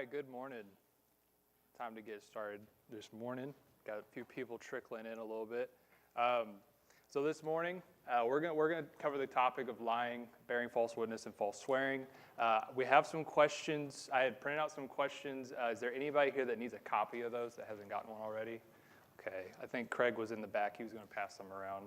right, good morning. Time to get started this morning. Got a few people trickling in a little bit. So this morning, we're gonna cover the topic of lying, bearing false witness, and false swearing. We have some questions. I had printed out some questions. Is there anybody here that needs a copy of those that hasn't gotten one already? Okay, I think Craig was in the back. He was going to pass them around.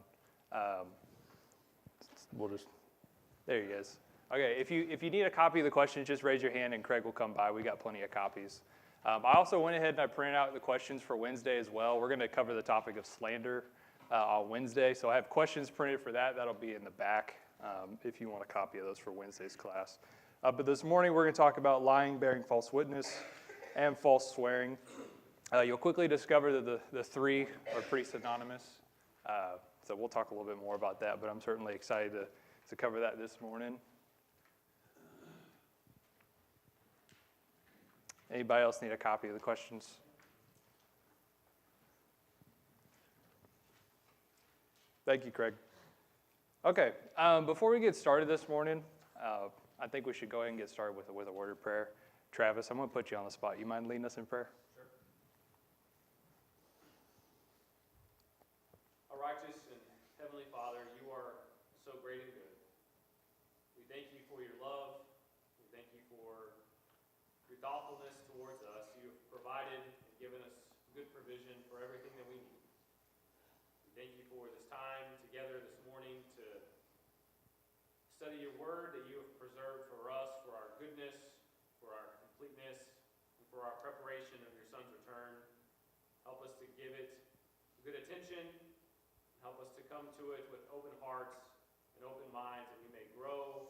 There he is. Okay, if you need a copy of the questions, just raise your hand and Craig will come by. We got plenty of copies. I also went ahead and I printed out the questions for Wednesday as well. We're going to cover the topic of slander on Wednesday. So I have questions printed for that. That'll be in the back if you want a copy of those for Wednesday's class. But this morning we're going to talk about lying, bearing false witness, and false swearing. You'll quickly discover that the three are pretty synonymous. So we'll talk a little bit more about that, but I'm certainly excited to cover that this morning. Anybody else need a copy of the questions? Thank you, Craig. Okay, before we get started this morning, I think we should go ahead and get started with a word of prayer. Travis, I'm going to put you on the spot. You mind leading us in prayer? Sure. Our righteous and heavenly Father, you are so great and good. We thank you for your love. We thank you for your thoughtfulness towards us. You have provided and given us good provision for everything that we need. We thank you for this time together this morning to study your word that you have preserved for us, for our goodness, for our completeness, and for our preparation of your Son's return. Help us to give it good attention. Help us to come to it with open hearts and open minds, that we may grow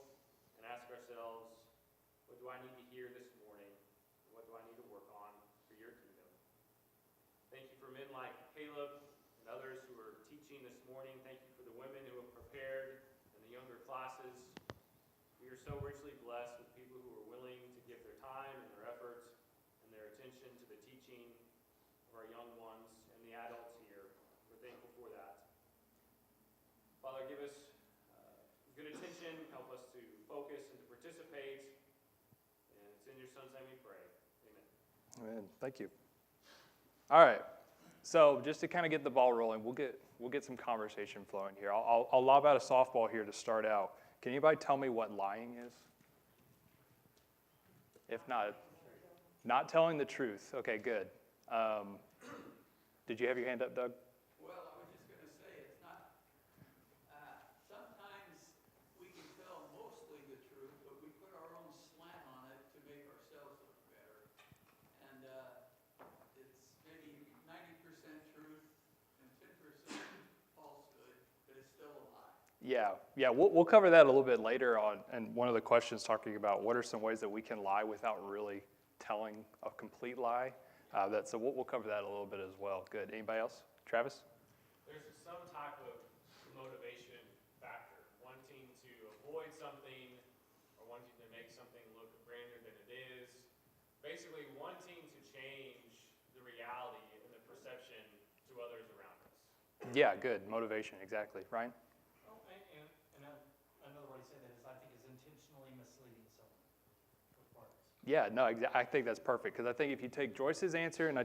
and ask ourselves, what do I need to hear this morning? What do I need to work on for your kingdom? Thank you for men like Caleb and others who are teaching this morning. Thank you for the women who have prepared and the younger classes. We are so richly blessed with people who are willing to give their time and their efforts and their attention to the teaching of our young ones and the adults here. We're thankful for that. Father, give us good attention. Help us to focus and to participate. And it's in your Son's name we pray. Amen. Amen. Thank you. All right. So just to kind of get the ball rolling, we'll get some conversation flowing here. I'll lob out a softball here to start out. Can anybody tell me what lying is? If not telling the truth. Okay, good. Did you have your hand up, Doug? Well, I was just going to say, it's not, sometimes we can tell mostly the truth, but we put our own slant on it to make ourselves look better. And it's maybe 90% truth and 10% falsehood, but it's still a lie. Yeah. We'll cover that a little bit later on. And one of the questions talking about what are some ways that we can lie without really telling a complete lie. So we'll cover that a little bit as well. Good. Anybody else? Travis? There's some type of motivation factor, wanting to avoid something or wanting to make something look grander than it is. Basically, wanting to change the reality and the perception to others around us. Yeah, good. Motivation, exactly. Ryan? Oh, and another way to say that is, I think, is intentionally misleading someone with words. Yeah, no, I think that's perfect, because I think if you take Joyce's answer and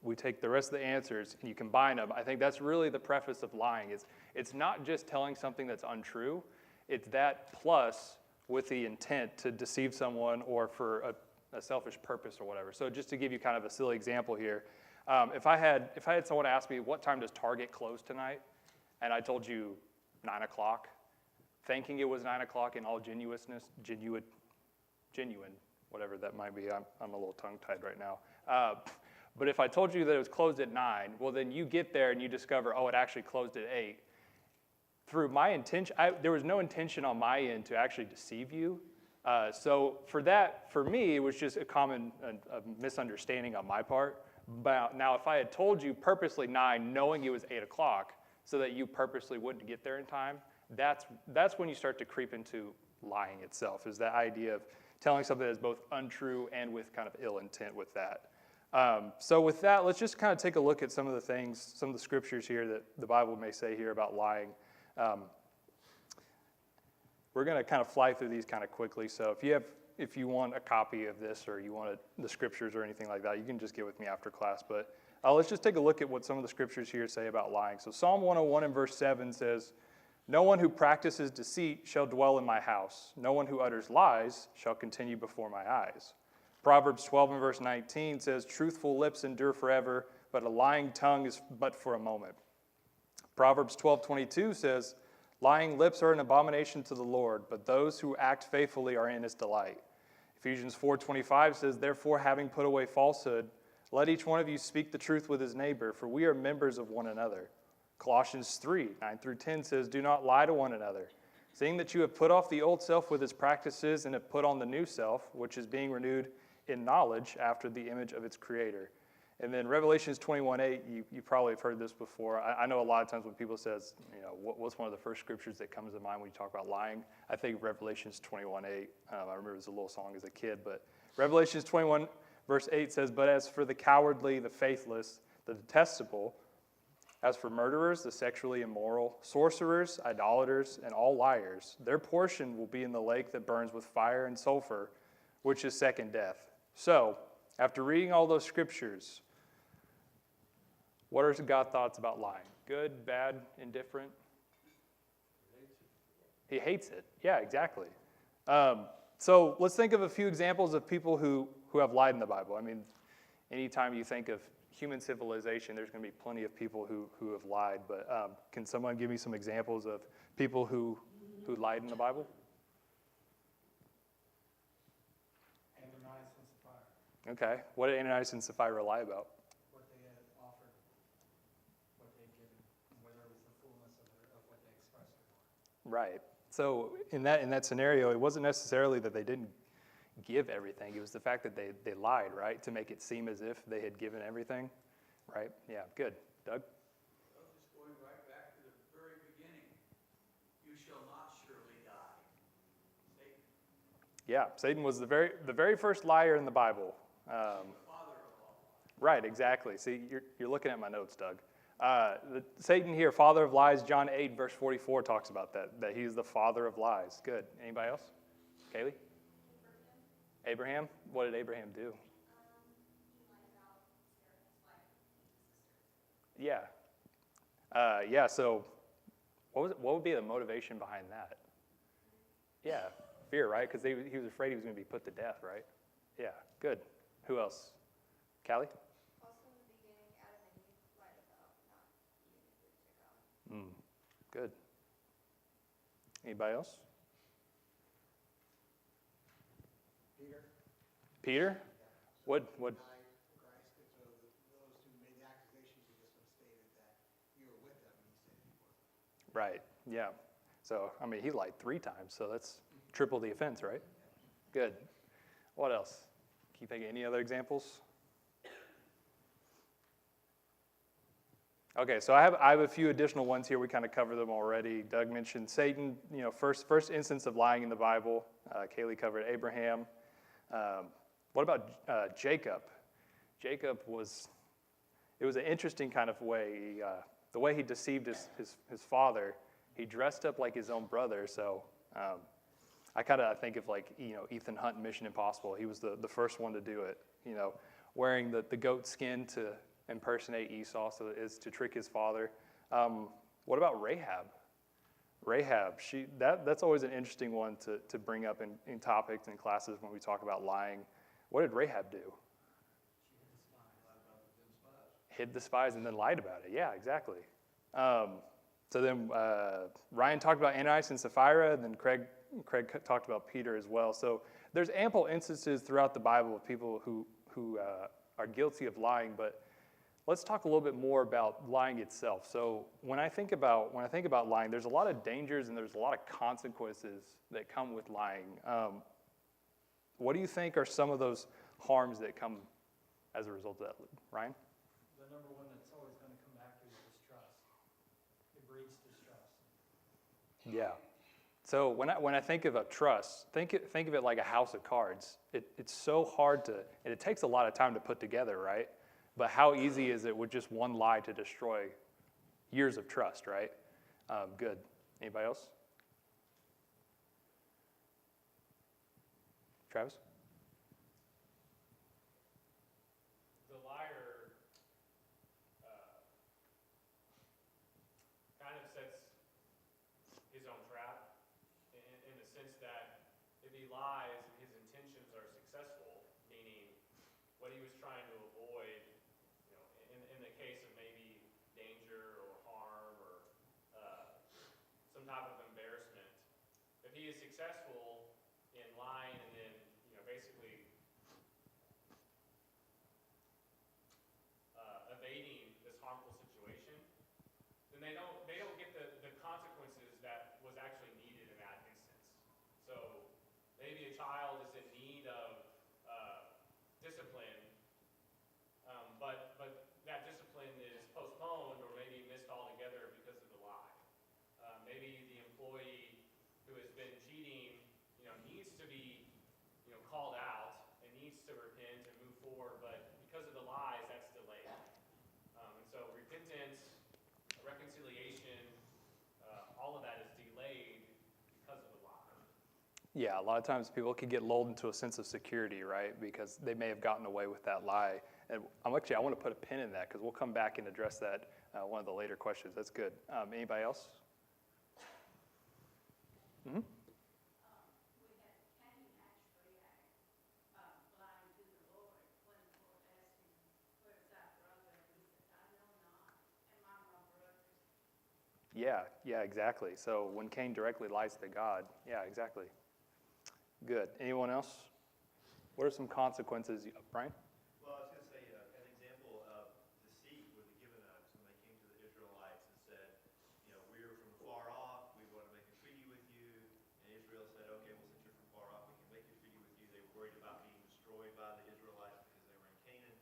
we take the rest of the answers and you combine them, I think that's really the preface of lying. It's not just telling something that's untrue, it's that plus with the intent to deceive someone or for a selfish purpose or whatever. So just to give you kind of a silly example here, if I had someone ask me, what time does Target close tonight? And I told you 9 o'clock, thinking it was 9 o'clock in all genuine, whatever that might be. I'm a little tongue-tied right now. But if I told you that it was closed at 9, well, then you get there and you discover, oh, it actually closed at 8. Through my intention, there was no intention on my end to actually deceive you. So for me, it was just a misunderstanding on my part. But now, if I had told you purposely 9, knowing it was 8 o'clock, so that you purposely wouldn't get there in time, that's when you start to creep into lying itself, is that idea of telling something that's both untrue and with kind of ill intent with that. So with that, let's just kind of take a look at some of the scriptures here that the Bible may say here about lying. We're going to kind of fly through these kind of quickly. So if you if you want a copy of this or you want the scriptures or anything like that, you can just get with me after class. But let's just take a look at what some of the scriptures here say about lying. So Psalm 101 and verse 7 says, "No one who practices deceit shall dwell in my house. No one who utters lies shall continue before my eyes." Proverbs 12 and verse 19 says, "Truthful lips endure forever, but a lying tongue is but for a moment." Proverbs 12:22 says, "Lying lips are an abomination to the Lord, but those who act faithfully are in his delight." Ephesians 4:25 says, "Therefore, having put away falsehood, let each one of you speak the truth with his neighbor, for we are members of one another." Colossians 3:9-10 says, "Do not lie to one another, seeing that you have put off the old self with its practices and have put on the new self, which is being renewed in knowledge after the image of its creator." And then Revelations 21:8, you probably have heard this before. I know a lot of times when people says, what's one of the first scriptures that comes to mind when you talk about lying? I think Revelations 21:8. I remember it was a little song as a kid, but Revelations 21 verse 8 says, "But as for the cowardly, the faithless, the detestable, as for murderers, the sexually immoral, sorcerers, idolaters, and all liars, their portion will be in the lake that burns with fire and sulfur, which is second death." So, after reading all those scriptures, what are God's thoughts about lying? Good, bad, indifferent? He hates it. Yeah, exactly. So let's think of a few examples of people who have lied in the Bible. I mean, anytime you think of human civilization, there's going to be plenty of people who have lied. But can someone give me some examples of people who lied in the Bible? Ananias and Sapphira, Okay. What did Ananias and Sapphira lie about? what they had offered, what they'd given, and whether it was the fullness of what they expressed or not. Right. So in that scenario, it wasn't necessarily that they didn't give everything. It was the fact that they lied, right, to make it seem as if they had given everything, right? Yeah, good. Doug? Well, just going right back to the very beginning, you shall not surely die. Satan, Yeah, Satan was the very first liar in the Bible. the father of all lies. Right, exactly. See, you're looking at my notes, Doug. Satan here, father of lies, John 8, verse 44 talks about that he's the father of lies. Good. Anybody else? Kaylee? Abraham? What did Abraham do? Yeah. Yeah, so what would be the motivation behind that? Yeah, fear, right? Because he was afraid he was going to be put to death, right? Yeah, good. Who else? Callie? Also in the beginning, Adam and Eve lied about not eating the fruit to God. Good. Anybody else? Peter? What? Christ, and so those who made the accusations against him stated that you were with them, and he said he wasn't. Right, yeah. So, I mean, he lied 3 times, so that's triple the offense, right? Good. What else? Can you think of any other examples? Okay, so I have a few additional ones here. We kind of covered them already. Doug mentioned Satan, first instance of lying in the Bible. Kaylee covered Abraham. What about Jacob? Jacob it was an interesting kind of way. The way he deceived his father, he dressed up like his own brother. So I think of Ethan Hunt in Mission Impossible. He was the first one to do it, wearing the goat skin to impersonate Esau, so it's to trick his father. What about Rahab? Rahab, that's always an interesting one to bring up in topics and classes when we talk about lying. What did Rahab do? Hid the spies and then lied about it. Yeah, exactly. So then Ryan talked about Ananias and Sapphira, and then Craig talked about Peter as well. So there's ample instances throughout the Bible of people who are guilty of lying, but let's talk a little bit more about lying itself. So when I think about lying, there's a lot of dangers and there's a lot of consequences that come with lying. What do you think are some of those harms that come as a result of that, Ryan? The number one that's always going to come back to is distrust. It breeds distrust. Yeah. So when I think of a trust, think of it like a house of cards. It's so hard and it takes a lot of time to put together, right? But how easy is it with just one lie to destroy years of trust, right? Good. Anybody else? Travis? Travis? The liar kind of sets his own trap in the sense that if he lies and his intentions are successful, meaning what he was trying to avoid, in the case of maybe danger or harm or some type of embarrassment, if he is successful in lying and then, basically evading this harmful situation, then they don't get the consequences that was actually needed in that instance. So maybe a child is in need of discipline, but that discipline is postponed or maybe missed altogether because of the lie. Maybe the employee who has been cheating, needs to be, called out and needs to repent and move forward, but because of the lies, that's delayed. And so repentance, reconciliation, all of that is delayed because of the lie. Yeah, a lot of times people can get lulled into a sense of security, right? Because they may have gotten away with that lie. And I want to put a pin in that because we'll come back and address that one of the later questions. That's good. Anybody else? Mm-hmm. Yeah, exactly. So when Cain directly lies to God, yeah, exactly. Good. Anyone else? What are some consequences? Brian? Well, I was going to say an example of deceit would be given when they came to the Israelites and said, we're from far off, we want to make a treaty with you. And Israel said, okay, well, since you're from far off, we can make a treaty with you. They were worried about being destroyed by the Israelites because they were in Canaan.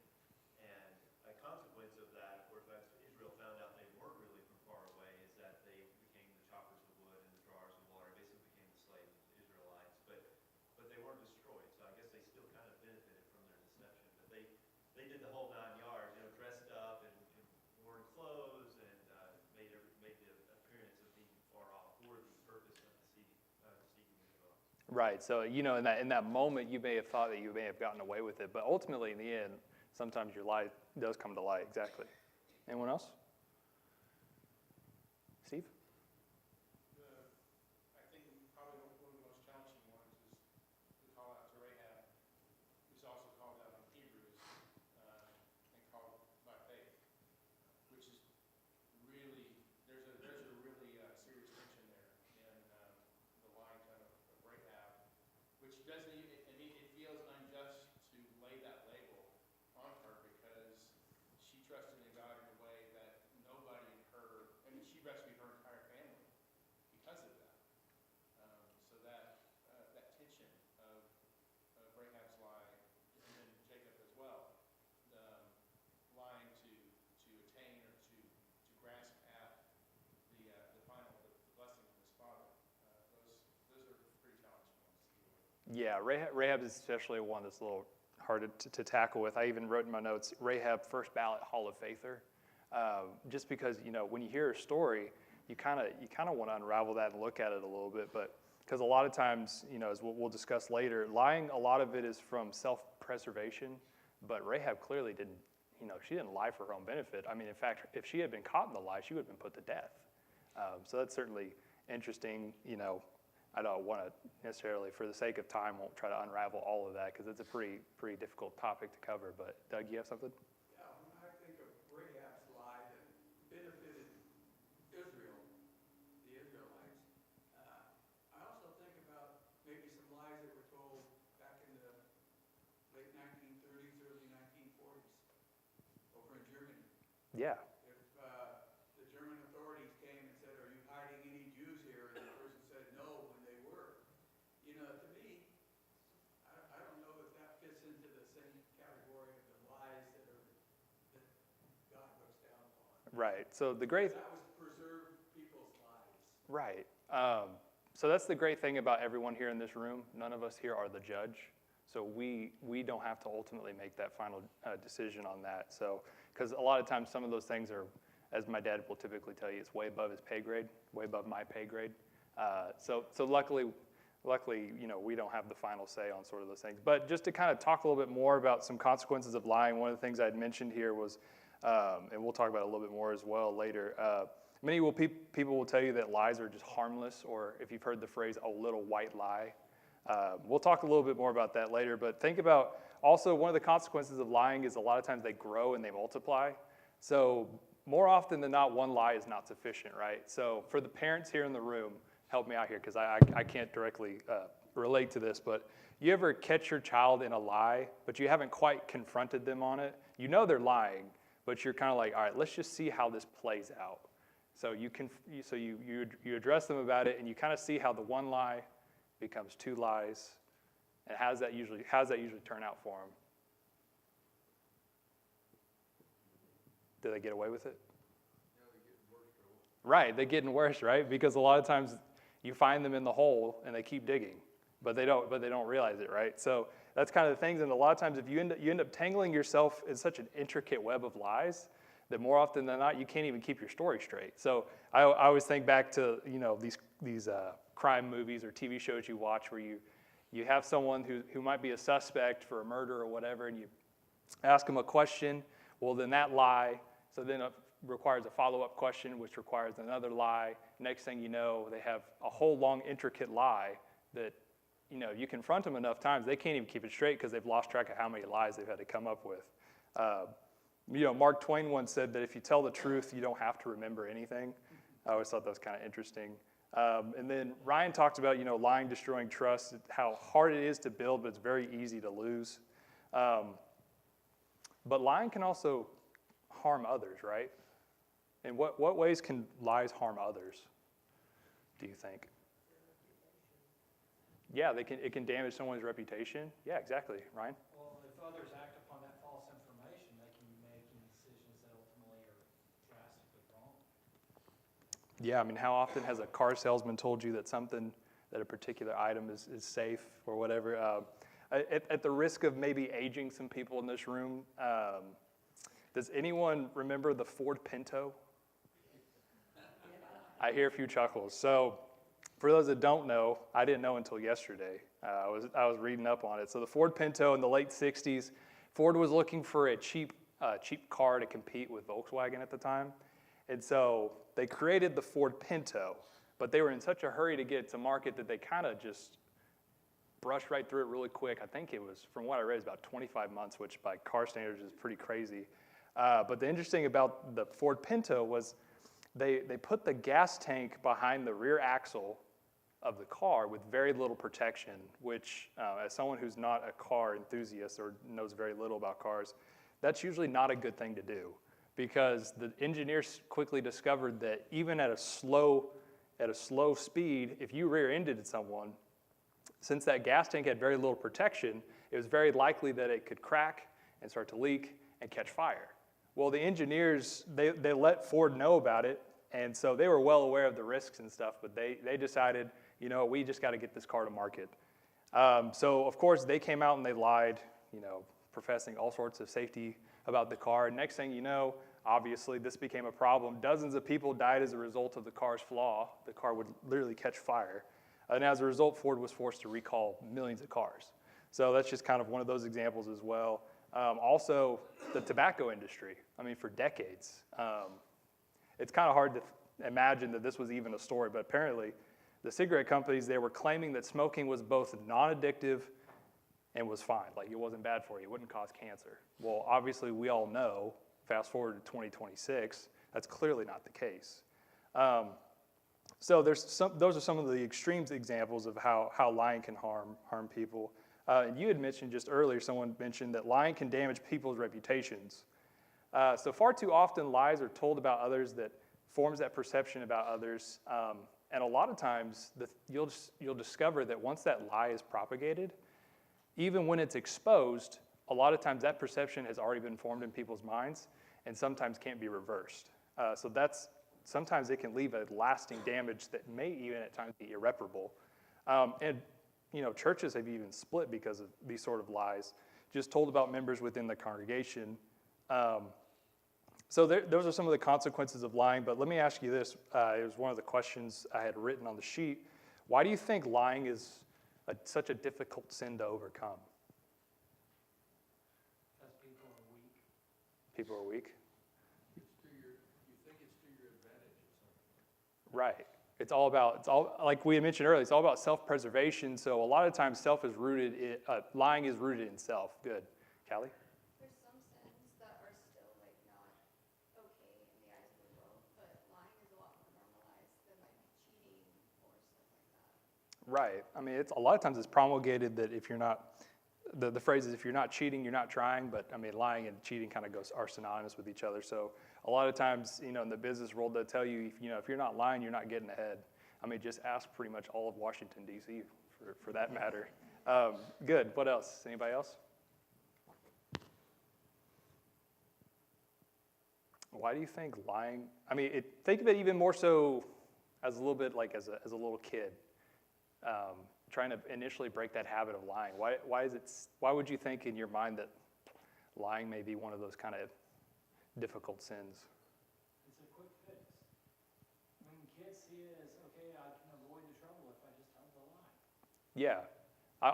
And a consequence of that, of course, as Israel found out they weren't really from far away, is that they became the choppers of wood and the drawers of water, basically became the slaves of the Israelites. But they weren't destroyed, so I guess they still kind of benefited from their deception. But they did the whole 9 yards, dressed up and worn clothes and made the appearance of being far off for the purpose of deceiving the Israelites. Right. So, in that moment, you may have thought that you may have gotten away with it, but ultimately, in the end, sometimes your lie does come to light. Exactly. Anyone else? Steve? I think probably one of the most challenging ones is the call out to Rahab, who's also called out in Hebrews and called by faith, which is really, there's a really serious tension there in the line kind of Rahab, which doesn't even, it feels unjust to lay that label on her because she trusted in God in a way that nobody in her, she rescued her entire family because of that. So that tension of Rahab's lie, and then Jacob as well, lying to attain or to grasp at the final blessing of his father. Those are pretty challenging ones to deal with. Yeah, Rahab is especially one that's a little hard to tackle with. I even wrote in my notes, Rahab, first ballot Hall of Faither. Just because, when you hear a story, you kind of want to unravel that and look at it a little bit. But because a lot of times, as we'll discuss later, lying, a lot of it is from self-preservation. But Rahab clearly didn't, she didn't lie for her own benefit. I mean, in fact, if she had been caught in the lie, she would have been put to death. So that's certainly interesting. I don't want to necessarily, for the sake of time, won't try to unravel all of that because it's a pretty difficult topic to cover. But Doug, you have something? Yeah, when I think of Rahab's lie that benefited Israel, the Israelites, I also think about maybe some lies that were told back in the late 1930s, early 1940s over in Germany. Yeah. If the German authorities came and said, "Are you hiding any Jews here?" and the person said no when they were, to me, I don't know if that fits into the same category of the lies that God looks down upon. Right. So the great. That was preserve people's lives. Right. So that's the great thing about everyone here in this room. None of us here are the judge. So we don't have to ultimately make that final decision on that. So, because a lot of times some of those things are, as my dad will typically tell you, it's way above his pay grade, way above my pay grade. So luckily luckily, we don't have the final say on sort of those things. But just to kind of talk a little bit more about some consequences of lying, one of the things I'd mentioned here was, and we'll talk about it a little bit more as well later, many people will tell you that lies are just harmless, or if you've heard the phrase, a little white lie. We'll talk a little bit more about that later, but think about also one of the consequences of lying is a lot of times they grow and they multiply. So more often than not, one lie is not sufficient, right? So for the parents here in the room, help me out here because I can't directly relate to this, but you ever catch your child in a lie, but you haven't quite confronted them on it? You know they're lying, but you're kind of like, all right, let's just see how this plays out. So you address them about it, and you kind of see how the one lie becomes two lies, and how does that usually turn out for them? Do they get away with it? Right, they're getting worse, right? Because a lot of times you find them in the hole and they keep digging, but they don't realize it, right? So that's kind of the things. And a lot of times, if you end up tangling yourself in such an intricate web of lies, that more often than not you can't even keep your story straight. So I always think back to these crime movies or TV shows you watch where you have someone who might be a suspect for a murder or whatever, and you ask them a question. Well, then that lie, so then it requires a follow-up question, which requires another lie. Next thing you know, they have a whole long, intricate lie that, you confront them enough times, they can't even keep it straight because they've lost track of how many lies they've had to come up with. Mark Twain once said that if you tell the truth, you don't have to remember anything. I always thought that was kind of interesting. And then Ryan talked about, lying, destroying trust, how hard it is to build, but it's very easy to lose. But lying can also harm others, right? In what ways can lies harm others, do you think? Yeah, it can damage someone's reputation. Yeah, exactly. Ryan? Well, if others act upon that false information, they can be making decisions that ultimately are drastically wrong. Yeah, how often has a car salesman told you that a particular item is safe or whatever? At the risk of maybe aging some people in this room, does anyone remember the Ford Pinto? I hear a few chuckles. So for those that don't know, I didn't know until yesterday. I was reading up on it. So the Ford Pinto in the late 60s, Ford was looking for a cheap car to compete with Volkswagen at the time. And so they created the Ford Pinto, but they were in such a hurry to get it to market that they kind of just brushed right through it really quick. I think it was, from what I read, about 25 months, which by car standards is pretty crazy. But the interesting about the Ford Pinto was they put the gas tank behind the rear axle of the car with very little protection, which as someone who's not a car enthusiast or knows very little about cars, that's usually not a good thing to do, because the engineers quickly discovered that even at a slow speed, if you rear-ended someone, since that gas tank had very little protection, it was very likely that it could crack and start to leak and catch fire. Well, the engineers, they let Ford know about it, and so they were well aware of the risks and stuff, but they decided, we just got to get this car to market. So, of course, they came out and they lied, professing all sorts of safety about the car. Next thing you know, obviously, this became a problem. Dozens of people died as a result of the car's flaw. The car would literally catch fire. And as a result, Ford was forced to recall millions of cars. So that's just kind of one of those examples as well. Also, the tobacco industry. For decades. It's kind of hard to imagine that this was even a story, but apparently the cigarette companies, they were claiming that smoking was both non-addictive and was fine. Like, it wasn't bad for you. It wouldn't cause cancer. Well, obviously, we all know, fast forward to 2026, that's clearly not the case. So those are some of the extreme examples of how lying can harm people. And you had mentioned just earlier, someone mentioned that lying can damage people's reputations. So far too often, lies are told about others that forms that perception about others. And a lot of times, you'll discover that once that lie is propagated, even when it's exposed, a lot of times that perception has already been formed in people's minds and sometimes can't be reversed. So sometimes it can leave a lasting damage that may even at times be irreparable. And churches have even split because of these sort of lies, just told about members within the congregation. So those are some of the consequences of lying, but let me ask you this. It was one of the questions I had written on the sheet. Why do you think lying is such a difficult sin to overcome? Because people are weak. People are weak. You think it's to your advantage or something. Right. It's all like we had mentioned earlier, it's all about self-preservation. So a lot of times lying is rooted in self. Good. Callie? There's some sins that are still like not okay in the eyes of the world, but lying is a lot more normalized than like cheating or stuff like that. Right. I mean, it's a lot of times it's promulgated that if you're not, the phrase is if you're not cheating, you're not trying. But I mean, lying and cheating kind of are synonymous with each other. So a lot of times, in the business world, they'll tell you, if you're not lying, you're not getting ahead. I mean, just ask pretty much all of Washington, D.C. for that matter. Good. What else? Anybody else? Why do you think lying? I mean, think of it even more so as a little bit like as a little kid, trying to initially break that habit of lying. Why would you think in your mind that lying may be one of those kind of difficult sins? It's a quick fix. When kids see it as, okay, I can avoid the trouble if I just tell the lie. Yeah.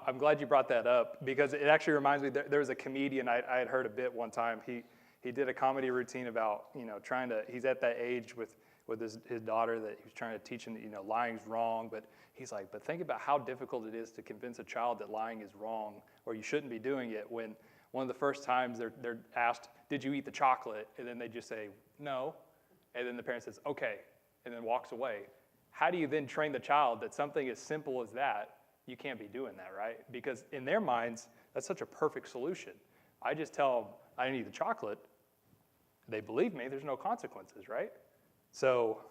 I'm glad you brought that up because it actually reminds me, there was a comedian I had heard a bit one time. He did a comedy routine about, he's at that age with his daughter that he was trying to teach him that, lying's wrong. But he's like, but think about how difficult it is to convince a child that lying is wrong or you shouldn't be doing it when one of the first times they're asked, did you eat the chocolate? And then they just say, no. And then the parent says, okay, and then walks away. How do you then train the child that something as simple as that, you can't be doing that, right? Because in their minds, that's such a perfect solution. I just tell them I didn't eat the chocolate. They believe me, there's no consequences, right? So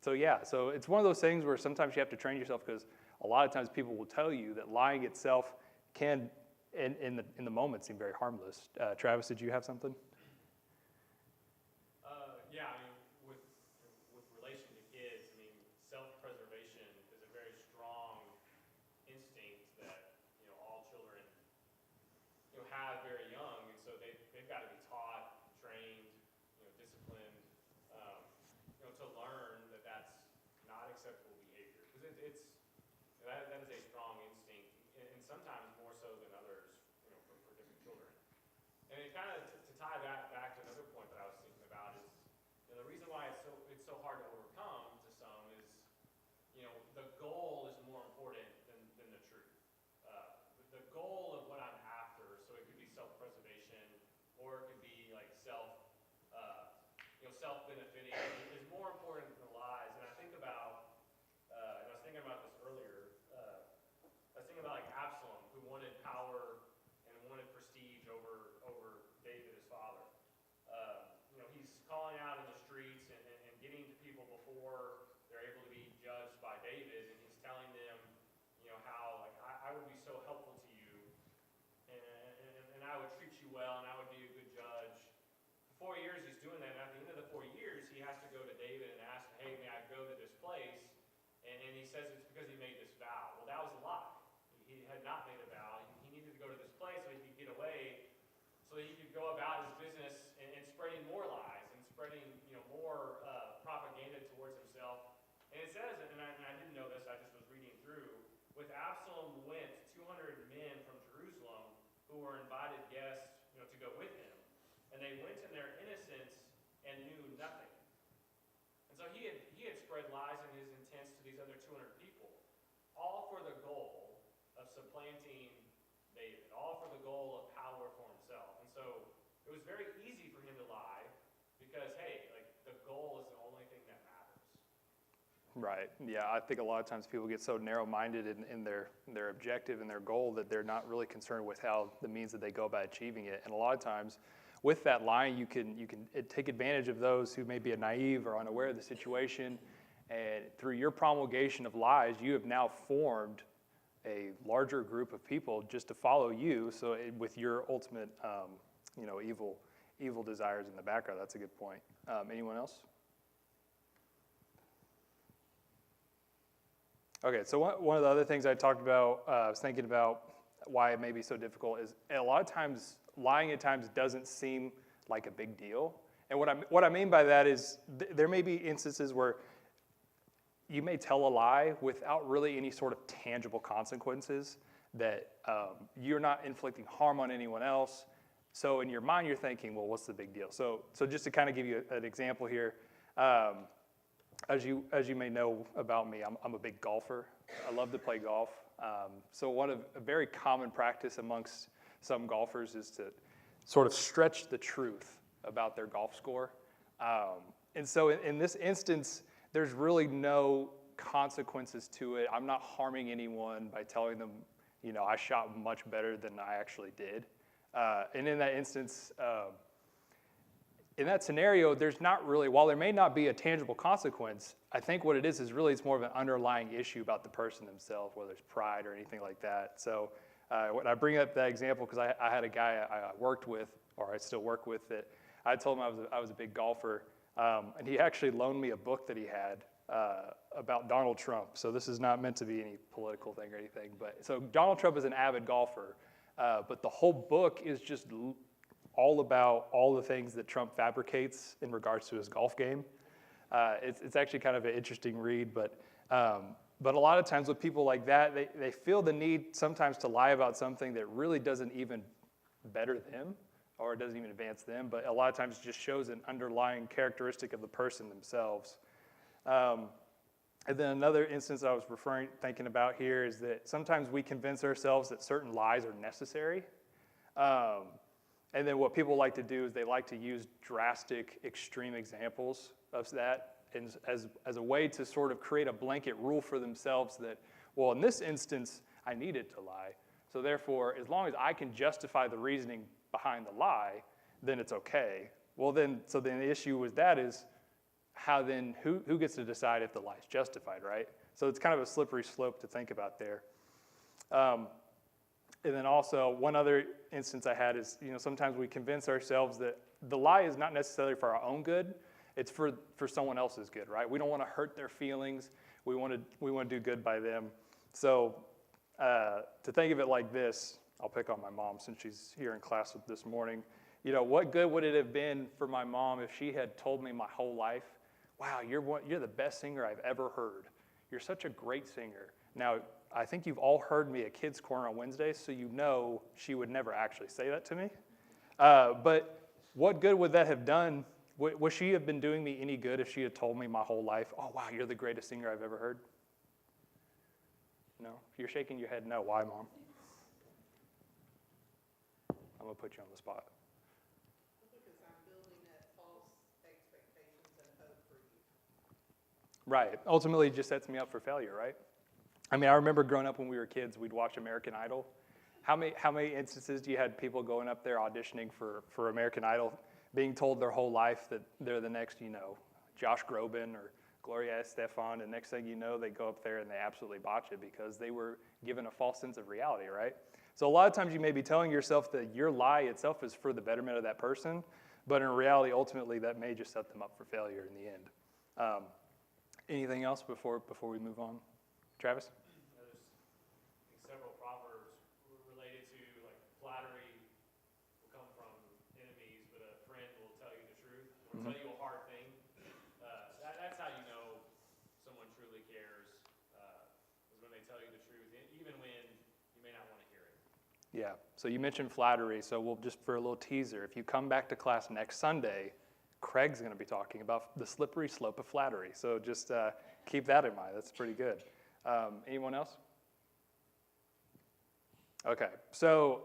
it's one of those things where sometimes you have to train yourself because a lot of times people will tell you that lying itself can, in the moment, seem very harmless. Travis, did you have something? Yeah, I mean, with relation to kids, I mean, self-preservation is a very strong instinct that, all children, have very young, and so they've got to be taught, trained, disciplined, to learn that that's not acceptable behavior. Because that is a strong instinct, and sometimes more so than others, for different children. And it kind of, to tie that back to another point that I was thinking about is, the reason why it's so hard to overcome to some is, the goal is more important than the truth. The goal of what I'm after, so it could be self-preservation, or it could be like self-benefiting, is more important than the lies. And I think about, and I was thinking about this earlier, I was thinking about like Absalom, who wanted power and wanted prestige over David, his father. He's calling out in the streets and getting to people before they're able to be judged by David, and he's telling them, how like I would be so helpful to you, and I would treat you well, and I would be a good judge. For 4 years he's doing that, and at the end of the 4 years he has to go to David and ask, hey, may I go to this place? And he says it's because he made this vow. Well, that was a lie. He had not made a vow. He needed to go to this place so he could get away, so he could go about his business and spreading more lies and spreading more propaganda towards himself. And it says, and I didn't know this, I just was reading through, with Absalom went 200 men from Jerusalem who were invited guests to go with him. And they went in their innocence and knew nothing. And so he had spread lies in his intents to these other 200 people, all for the goal of supplanting David, all for the goal of power for himself. And so it was very easy for him to lie because, hey, like the goal is the only thing that matters. Right. Yeah, I think a lot of times people get so narrow-minded in their objective and their goal that they're not really concerned with how the means that they go about achieving it. And a lot of times, with that lying, you can take advantage of those who may be naive or unaware of the situation. And through your promulgation of lies, you have now formed a larger group of people just to follow you. So with your ultimate, evil desires in the background. That's a good point. Anyone else? Okay, so one of the other things I talked about, I was thinking about why it may be so difficult is a lot of times, lying at times doesn't seem like a big deal. And what I mean by that is there may be instances where you may tell a lie without really any sort of tangible consequences, that you're not inflicting harm on anyone else. So in your mind, you're thinking, well, what's the big deal? So just to kind of give you an example here, as you may know about me, I'm a big golfer. I love to play golf. So a very common practice amongst some golfers is to sort of stretch the truth about their golf score. And so in this instance, there's really no consequences to it. I'm not harming anyone by telling them, I shot much better than I actually did. And in that instance, in that scenario, there's not really, while there may not be a tangible consequence, I think what it is really it's more of an underlying issue about the person themselves, whether it's pride or anything like that. So when I bring up that example, because I had a guy I worked with, or I still work with, that I told him I was a big golfer, and he actually loaned me a book that he had about Donald Trump. So this is not meant to be any political thing or anything. But so Donald Trump is an avid golfer, but the whole book is just all about all the things that Trump fabricates in regards to his golf game. It's actually kind of an interesting read, but a lot of times with people like that, they feel the need sometimes to lie about something that really doesn't even better them, or it doesn't even advance them, but a lot of times it just shows an underlying characteristic of the person themselves. And then another instance I was thinking about here is that sometimes we convince ourselves that certain lies are necessary. And then what people like to do is they like to use drastic, extreme examples of that as a way to sort of create a blanket rule for themselves that, well, in this instance, I needed to lie. So therefore, as long as I can justify the reasoning behind the lie, then it's okay. Well, then the issue with that is who gets to decide if the lie is justified, right? So it's kind of a slippery slope to think about there. And then also, one other instance I had is, sometimes we convince ourselves that the lie is not necessarily for our own good, it's for someone else's good, right? We don't want to hurt their feelings. We want to do good by them. So to think of it like this, I'll pick on my mom since she's here in class this morning. What good would it have been for my mom if she had told me my whole life, wow, you're the best singer I've ever heard. You're such a great singer. Now, I think you've all heard me at Kids Corner on Wednesdays, so she would never actually say that to me. But what good would that have done? Would she have been doing me any good if she had told me my whole life, oh, wow, you're the greatest singer I've ever heard? No? You're shaking your head no. Why, Mom? I'm going to put you on the spot. Because I'm building up false expectations and hope for you. Right. Ultimately, it just sets me up for failure, right? I mean, I remember growing up when we were kids, we'd watch American Idol. How many instances do you had people going up there auditioning for American Idol, being told their whole life that they're the next, Josh Groban or Gloria Estefan, and next thing you know, they go up there and they absolutely botch it because they were given a false sense of reality, right? So a lot of times you may be telling yourself that your lie itself is for the betterment of that person, but in reality, ultimately, that may just set them up for failure in the end. Anything else before we move on? Travis? There's several proverbs related to, like, flattery will come from enemies, but a friend will tell you the truth, or tell you a hard thing. That's how you know someone truly cares, is when they tell you the truth, even when you may not want to hear it. Yeah, so you mentioned flattery, so we'll just, for a little teaser, if you come back to class next Sunday, Craig's going to be talking about the slippery slope of flattery. So just keep that in mind. That's pretty good. Anyone else? Okay, so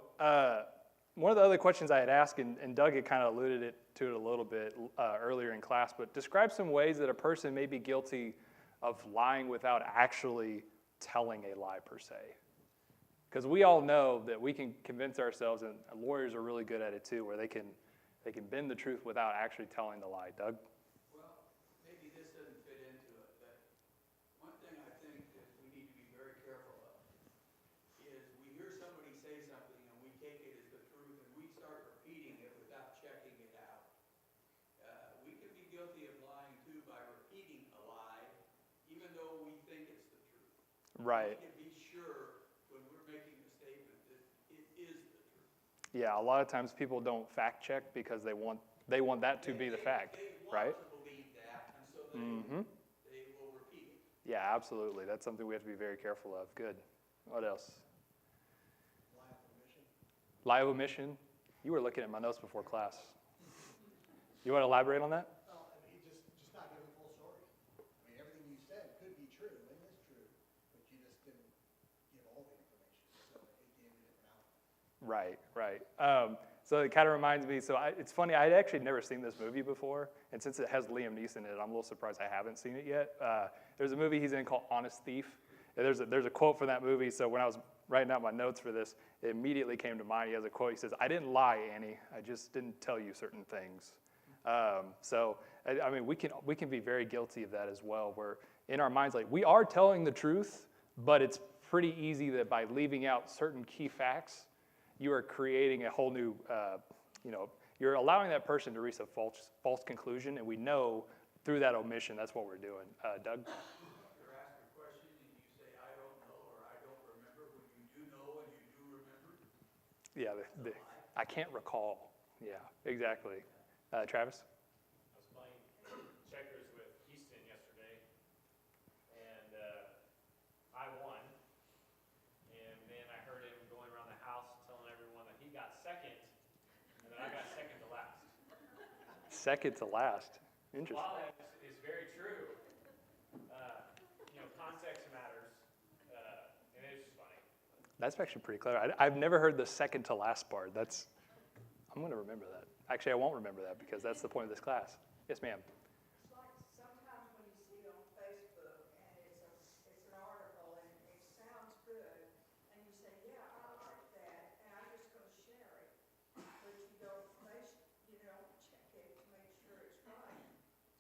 one of the other questions I had asked, and Doug had kind of alluded to it a little bit earlier in class, but describe some ways that a person may be guilty of lying without actually telling a lie per se. Because we all know that we can convince ourselves, and lawyers are really good at it too, where they can bend the truth without actually telling the lie. Doug? Well, maybe this doesn't fit into it, but one thing I think that we need to be very careful of is we hear somebody say something and we take it as the truth and we start repeating it without checking it out. We can be guilty of lying too by repeating a lie, even though we think it's the truth. Right. We can be sure when we're making a statement that it is the truth. Yeah, a lot of times people don't fact check because they want that to be the fact, They right? want to believe that, and so they will repeat it. Yeah, absolutely. That's something we have to be very careful of. Good. What else? Lie of omission. You were looking at my notes before class. You want to elaborate on that? Well, I mean, just not giving the full story. I mean, everything you said could be true, and is true, but you just didn't give all the information, so it gave a different outcome. Right, right. So it kind of reminds me, it's funny, I'd actually never seen this movie before, and since it has Liam Neeson in it, I'm a little surprised I haven't seen it yet. There's a movie he's in called Honest Thief. And there's a quote from that movie, so when I was writing out my notes for this, it immediately came to mind. He has a quote, he says, "I didn't lie, Annie, I just didn't tell you certain things." I mean, we can be very guilty of that as well, where in our minds, like, we are telling the truth, but it's pretty easy that by leaving out certain key facts, you are creating a whole new, you're allowing that person to reach a false conclusion, and we know through that omission, that's what we're doing. Doug? You're asked a question and you say, I don't know, or I don't remember, when you do know and you do remember. Yeah, I can't recall. Yeah, exactly. Travis? I was playing checkers with Houston yesterday, and I won. And then I heard him going around the house telling everyone that he got second, and that I got second to last. Second to last. Interesting. While that is very true, context matters, and it's just funny. That's actually pretty clever. I've never heard the second to last part. I'm going to remember that. Actually, I won't remember that because that's the point of this class. Yes, ma'am. It's like sometimes when you see it on Facebook and it's an article and it sounds good, and you say, yeah, I like that, and I'm just gonna share it. But you don't check it to make sure it's right.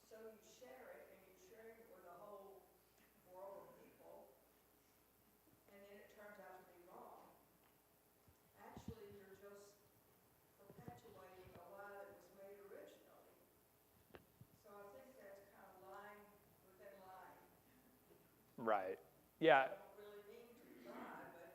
So you share it and you share it with a whole world of people, and then it turns out to be wrong. Actually, you're just perpetuating a lie that was made originally. So I think that's kind of lying within lying. Right. Yeah. You don't really mean to lie, but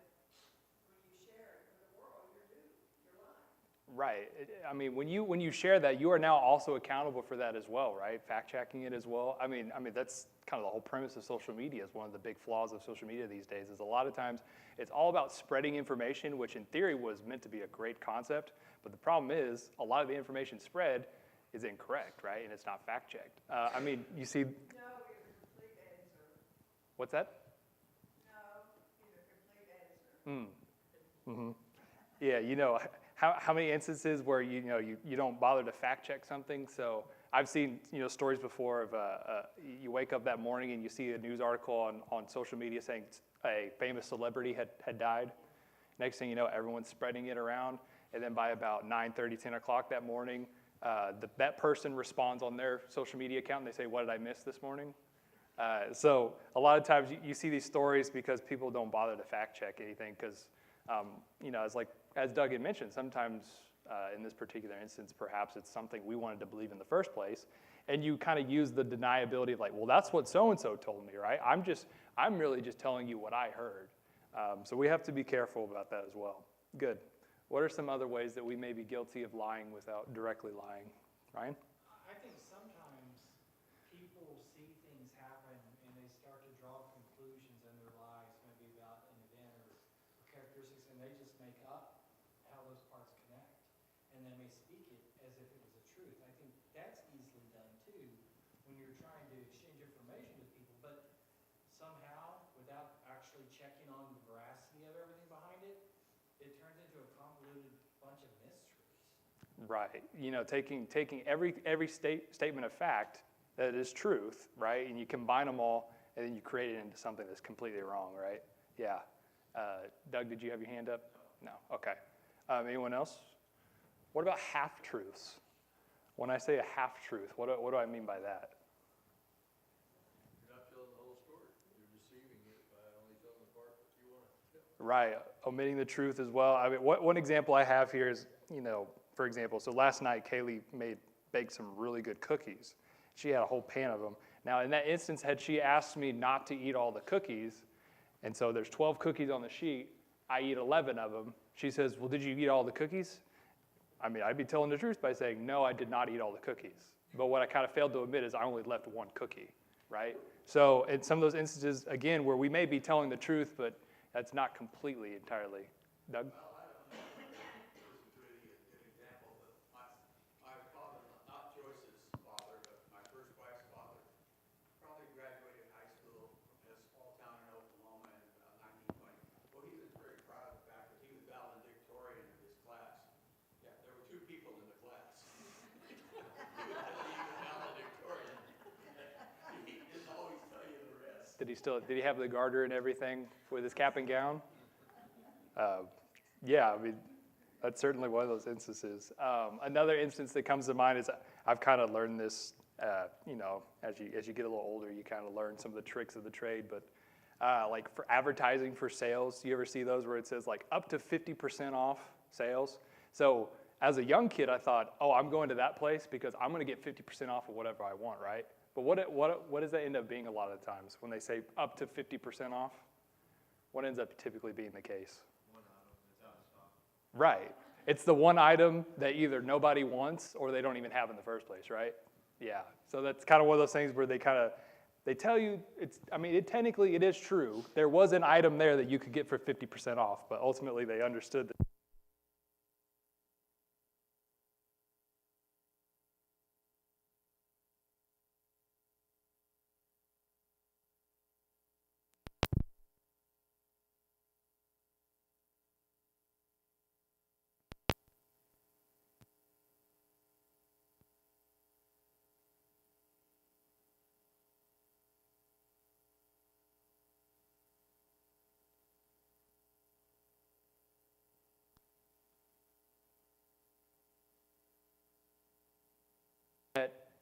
when you share it with the world, you're lying. Right. I mean, when you share that, you are now also accountable for that as well, right? Fact checking it as well. I mean, that's kind of the whole premise of social media. Is one of the big flaws of social media these days. Is a lot of times it's all about spreading information, which in theory was meant to be a great concept. But the problem is, a lot of the information spread is incorrect, right? And it's not fact checked. I mean, you see. No, is a complete answer. What's that? No, is a complete answer. Mm-hmm. Yeah, how many instances where you don't bother to fact check something? So I've seen stories before of you wake up that morning and you see a news article on social media saying a famous celebrity had died. Next thing you know, everyone's spreading it around, and then by about 9:30, 10 o'clock that morning, that person responds on their social media account and they say, "What did I miss this morning?" So a lot of times you see these stories because people don't bother to fact check anything because, as Doug had mentioned, sometimes in this particular instance, perhaps it's something we wanted to believe in the first place, and you kind of use the deniability of like, well, that's what so-and-so told me, right? I'm really just telling you what I heard. So we have to be careful about that as well. Good. What are some other ways that we may be guilty of lying without directly lying? Ryan? I think sometimes people see things happen and they start to draw conclusions in their lives, maybe about an event or characteristics, and they just make up how those parts connect. And they may speak it as if it was a truth. I think that's easily done too when you're trying to exchange information with people, but somehow, without actually checking on the veracity of everything behind it, it turns into a convoluted bunch of mysteries. Right. Taking every statement of fact that is truth, right, and you combine them all, and then you create it into something that's completely wrong, right? Yeah. Doug, did you have your hand up? No. Okay. Anyone else? What about half-truths? When I say a half-truth, what do I mean by that? You're not telling the whole story. You're deceiving it by only telling the part that you want to tell. Right, omitting the truth as well. I mean, one example I have here is, for example, so last night Kaylee baked some really good cookies. She had a whole pan of them. Now, in that instance, had she asked me not to eat all the cookies, and so there's 12 cookies on the sheet, I eat 11 of them, she says, well, did you eat all the cookies? I mean, I'd be telling the truth by saying, no, I did not eat all the cookies. But what I kind of failed to admit is I only left one cookie. right? So in some of those instances, again, where we may be telling the truth, but that's not completely entirely. Doug? Well, I don't know if this is really a good example, but my father, not Joyce's father, but my first wife's father, probably graduated high school from a small town in Oklahoma in 1920. Well, he was very proud of the fact that he was valedictorian of his class. Yeah, there were 2 people in the class. He was valedictorian. He didn't always tell you the rest. Did he have the garter and everything with his cap and gown? Yeah, I mean, that's certainly one of those instances. Another instance that comes to mind is I've kind of learned this, you know, as you get a little older, you kind of learn some of the tricks of the trade. But like for advertising for sales, you ever see those where it says like up to 50% off sales? So as a young kid, I thought, oh, I'm going to that place because I'm going to get 50% off of whatever I want, right? But what does that end up being a lot of the times when they say up to 50% off? What ends up typically being the case? One item that's out of stock. Right. It's the one item that either nobody wants or they don't even have in the first place, right? Yeah. So that's kind of one of those things where they tell you, technically it is true. There was an item there that you could get for 50% off, but ultimately they understood that.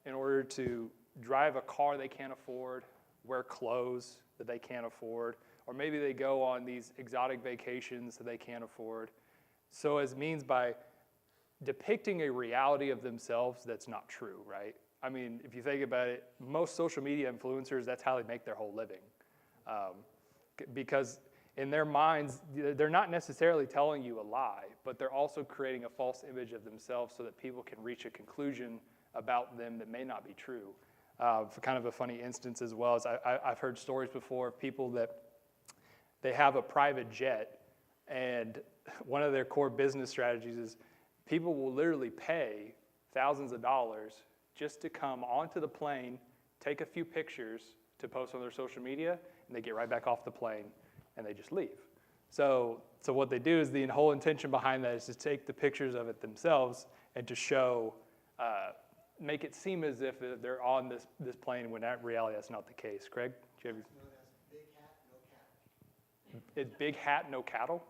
In order to drive a car they can't afford, wear clothes that they can't afford, or maybe they go on these exotic vacations that they can't afford. So as means by depicting a reality of themselves that's not true, right? I mean, if you think about it, most social media influencers, that's how they make their whole living. Because in their minds, they're not necessarily telling you a lie, but they're also creating a false image of themselves so that people can reach a conclusion about them that may not be true. For kind of a funny instance as well, as I've heard stories before of people that they have a private jet, and one of their core business strategies is people will literally pay thousands of dollars just to come onto the plane, take a few pictures to post on their social media, and they get right back off the plane and they just leave. So what they do is the whole intention behind that is to take the pictures of it themselves and to show, make it seem as if they're on this plane when in reality that's not the case. Craig, do you have It's known as big hat, no cattle. It's big hat, no cattle?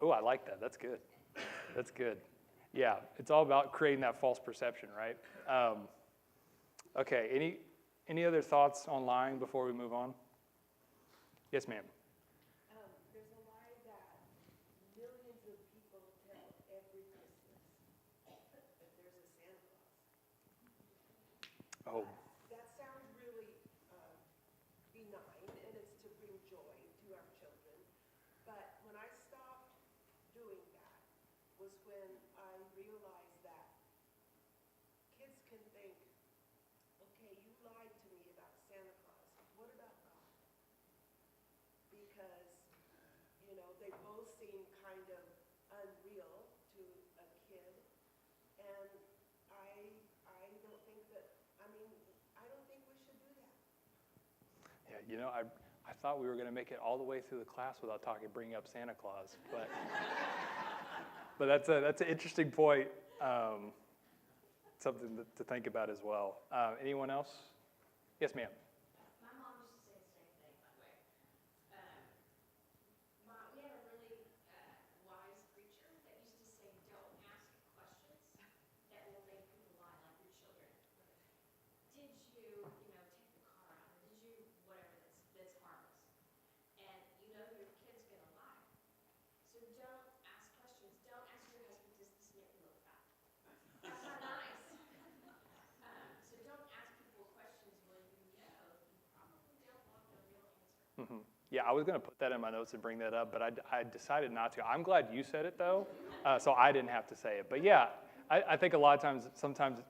Oh, I like that. That's good. That's good. Yeah, it's all about creating that false perception, right? Okay, any other thoughts on lying before we move on? Yes, ma'am. There's a lie that millions of people tell every Christmas, that there's a Santa Claus. Oh, That sounds really benign, and it's to bring joy to our children. But when I stopped doing that was when I realized that kids can think, okay, you lied to me about Santa Claus. What about God? Because, you know, they both seem kind of unreal to a kid. And I don't think that, I don't think we should do that. yeah, you know, I thought we were going to make it all the way through the class without bringing up Santa Claus, but but that's an interesting point, something to think about as well. Anyone else? Yes, ma'am. My mom used to say the same thing, by the way. We had a really wise preacher that used to say, don't ask questions that will make people lie, like your children. Did you, take the car out, or did you, whatever that's harmless? And you know your kid's gonna lie. So don't ask questions. Don't ask your husband, does this make me look fat? That's not nice. So don't ask people questions when you know you probably don't want the real answer. Yeah, I was going to put that in my notes and bring that up, but I decided not to. I'm glad you said it, though, so I didn't have to say it. But yeah, I think a lot of times, sometimes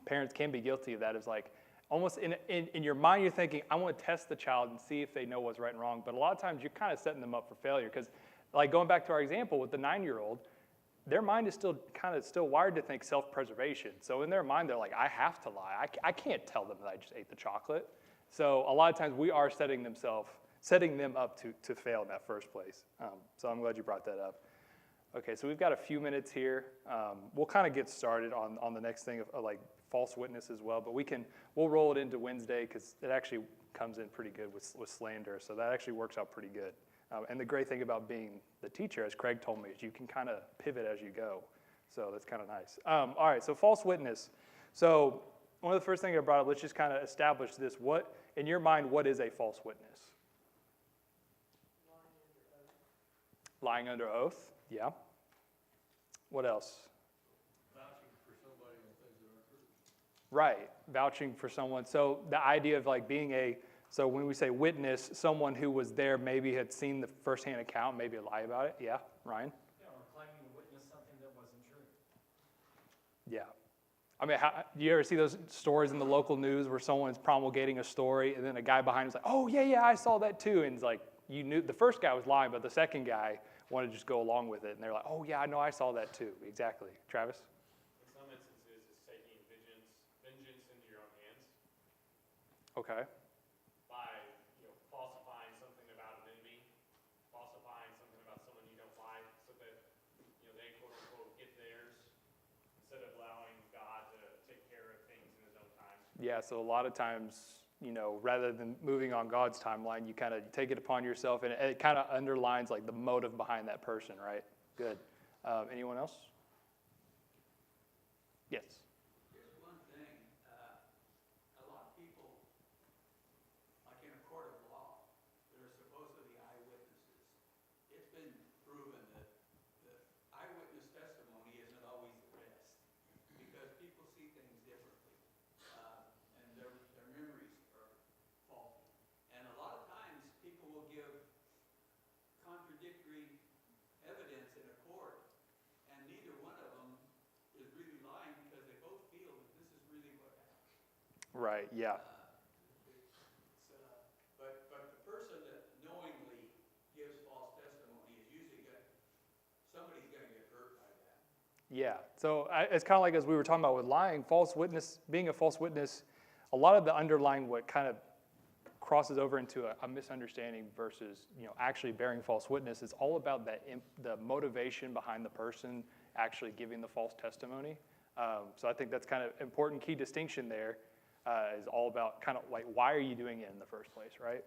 parents can be guilty of that. It's like, almost in your mind, you're thinking, I want to test the child and see if they know what's right and wrong. But a lot of times you're kind of setting them up for failure because, like going back to our example with the 9-year-old, their mind is still kind of still wired to think self-preservation. So in their mind, they're like, I have to lie. I can't tell them that I just ate the chocolate. So a lot of times we are setting them up to fail in that first place. So I'm glad you brought that up. Okay, so we've got a few minutes here. We'll kind of get started on the next thing of like false witness as well, but we'll roll it into Wednesday because it actually comes in pretty good with slander. So that actually works out pretty good. And the great thing about being the teacher, as Craig told me, is you can kind of pivot as you go. So that's kind of nice. All right, so false witness. So one of the first things I brought up, let's just kind of establish this. What, in your mind, what is a false witness? Lying under oath, yeah. What else? Vouching for somebody on things that aren't true. Right, vouching for someone. So the idea of like being so when we say witness, someone who was there maybe had seen the firsthand account, maybe lie about it. Yeah, Ryan? Yeah, or claiming to witness something that wasn't true. Yeah. I mean, do you ever see those stories in the local news where someone's promulgating a story and then a guy behind is like, oh, yeah, I saw that too. And it's like, you knew the first guy was lying, but the second guy wanted to just go along with it. And they're like, oh, yeah, I know I saw that too. Exactly. Travis? In some instances, it's taking vengeance into your own hands Okay. by, falsifying something about an enemy, falsifying something about someone you don't like, so that, they quote unquote get theirs, instead of allowing God to take care of things in his own time. Yeah, so a lot of times, rather than moving on God's timeline, you kind of take it upon yourself, and it kind of underlines like the motive behind that person, right? Good. Anyone else? Yes. Here's one thing, a lot of people, like in a court of law, that are supposedly eyewitnesses, it's been proven that the eyewitness testimony isn't always the best, because people see things differently, and their memories are faulty. And a lot of times, people will give contradictory evidence in a court, and neither one of them is really lying because they both feel that this is really what happened. Right, yeah. But the person that knowingly gives false testimony is usually somebody's going to get hurt by that. Yeah, so it's kind of like as we were talking about with lying, being a false witness, a lot of the underlying what kind of crosses over into a misunderstanding versus actually bearing false witness is all about the motivation behind the person actually giving the false testimony. So I think that's kind of important key distinction there is all about kind of like why are you doing it in the first place, right?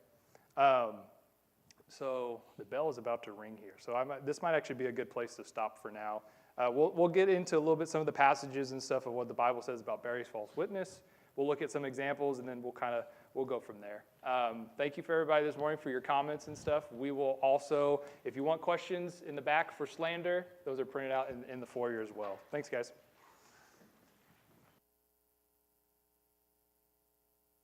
So the bell is about to ring here. So this might actually be a good place to stop for now. We'll get into a little bit some of the passages and stuff of what the Bible says about bearing false witness. We'll look at some examples, and then we'll go from there. Thank you for everybody this morning for your comments and stuff. We will also, if you want questions in the back for slander, those are printed out in the foyer as well. Thanks, guys.